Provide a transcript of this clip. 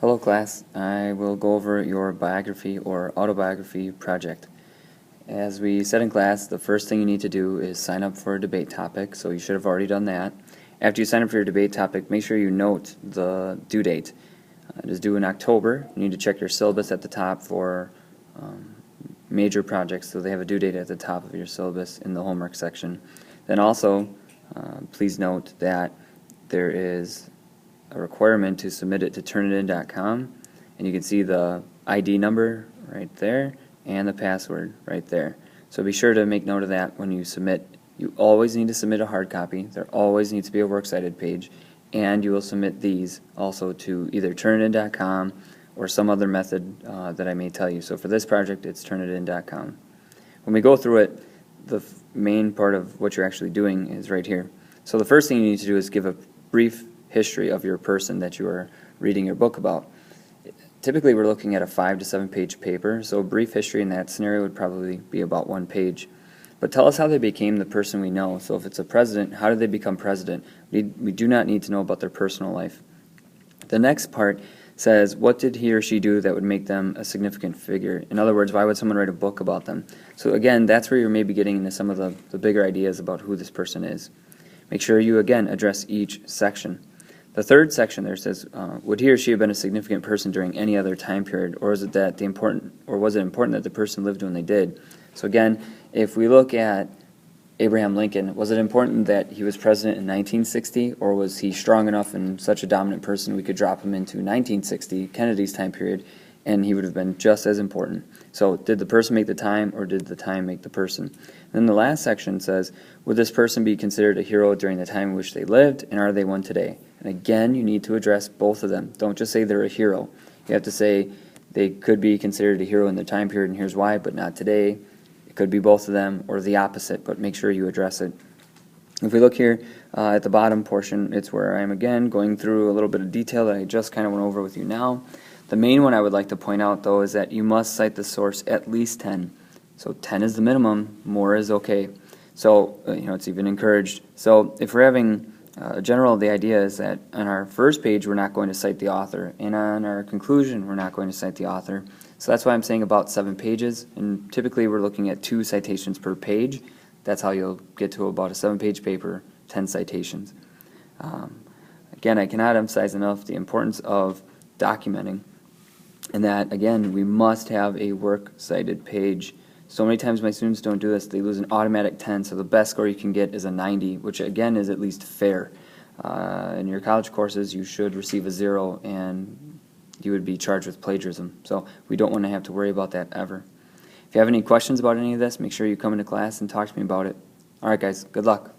Hello class, I will go over your biography or autobiography project. As we said in class, the first thing you need to do is sign up for a debate topic, so you should have already done that. After you sign up for your debate topic, make sure you note the due date. It is due in October. You need to check your syllabus at the top for major projects, so they have a due date at the top of your syllabus in the homework section. Then also, please note that there is a requirement to submit it to turnitin.com, and you can see the ID number right there and the password right there. So be sure to make note of that when you submit. You always need to submit a hard copy. There always needs to be a works cited page, and you will submit these also to either turnitin.com or some other method that I may tell you. So for this project, it's turnitin.com. When we go through it, the main part of what you're actually doing is right here. So the first thing you need to do is give a brief history of your person that you are reading your book about. Typically we're looking at a 5 to 7 page paper, so a brief history in that scenario would probably be about 1 page. But tell us how they became the person we know. So if it's a president, how did they become president? We do not need to know about their personal life. The next part says, what did he or she do that would make them a significant figure? In other words, why would someone write a book about them? So again, that's where you're maybe getting into some of the bigger ideas about who this person is. Make sure you again address each section. The third section there says, would he or she have been a significant person during any other time period, or was it important that the person lived when they did? So again, if we look at Abraham Lincoln, was it important that he was president in 1960, or was he strong enough and such a dominant person we could drop him into 1960, Kennedy's time period, and he would have been just as important? So did the person make the time, or did the time make the person? And then the last section says, would this person be considered a hero during the time in which they lived, and are they one today? And again, you need to address both of them. Don't just say they're a hero. You have to say they could be considered a hero in the time period, and here's why, but not today. It could be both of them, or the opposite, but make sure you address it. If we look here at the bottom portion, it's where I'm again going through a little bit of detail that I just kind of went over with you now. The main one I would like to point out, though, is that you must cite the source at least 10. So 10 is the minimum, more is okay. So, it's even encouraged. So if we're having the idea is that on our first page we're not going to cite the author, and on our conclusion we're not going to cite the author. So that's why I'm saying about 7 pages, and typically we're looking at 2 citations per page. That's how you'll get to about a 7-page paper, 10 citations. Again, I cannot emphasize enough the importance of documenting, and that, again, we must have a works cited page. So many times my students don't do this. They lose an automatic 10, so the best score you can get is a 90, which again is at least fair. In your college courses, you should receive a 0, and you would be charged with plagiarism. So we don't want to have to worry about that ever. If you have any questions about any of this, make sure you come into class and talk to me about it. All right, guys, good luck.